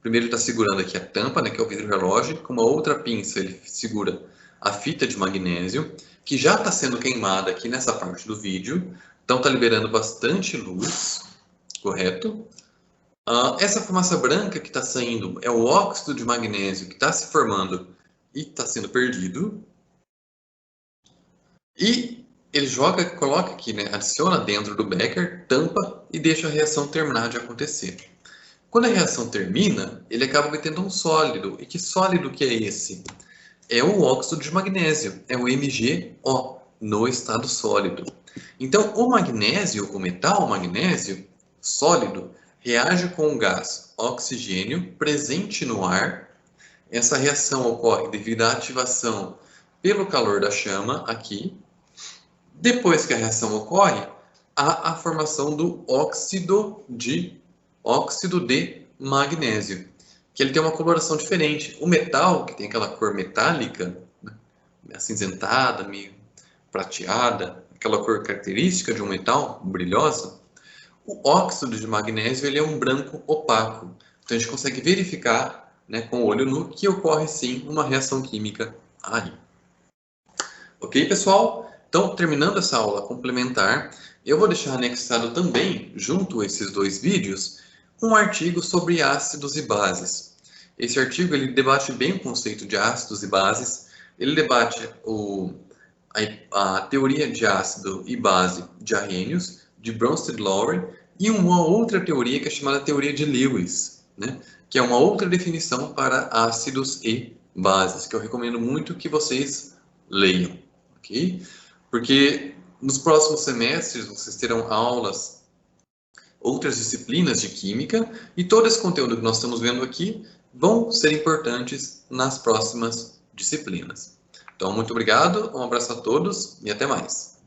Primeiro ele está segurando aqui a tampa, né, que é o vidro relógio. Com uma outra pinça ele segura a fita de magnésio, que já está sendo queimada aqui nessa parte do vídeo. Então está liberando bastante luz, correto? Essa fumaça branca que está saindo é o óxido de magnésio que está se formando e está sendo perdido. E ele coloca aqui, né, adiciona dentro do becker, tampa e deixa a reação terminar de acontecer. Quando a reação termina, ele acaba obtendo um sólido. E que sólido que é esse? É o óxido de magnésio, é o MgO, no estado sólido. Então, o magnésio, o metal magnésio sólido, reage com o gás oxigênio presente no ar. Essa reação ocorre devido à ativação pelo calor da chama aqui. Depois que a reação ocorre, há a formação do óxido de magnésio, que ele tem uma coloração diferente. O metal, que tem aquela cor metálica, né, acinzentada, meio prateada, aquela cor característica de um metal, brilhosa, o óxido de magnésio ele é um branco opaco. Então a gente consegue verificar, né, com o olho nu que ocorre sim uma reação química aí. Ok, pessoal? Então, terminando essa aula complementar, eu vou deixar anexado também, junto a esses dois vídeos, um artigo sobre ácidos e bases. Esse artigo ele debate bem o conceito de ácidos e bases, ele debate a teoria de ácido e base de Arrhenius, de Bronsted-Lowry, e uma outra teoria que é chamada teoria de Lewis, né? Que é uma outra definição para ácidos e bases, que eu recomendo muito que vocês leiam, ok? Porque Nos próximos semestres, vocês terão aulas, outras disciplinas de química, e todo esse conteúdo que nós estamos vendo aqui vão ser importantes nas próximas disciplinas. Então, muito obrigado, um abraço a todos e até mais.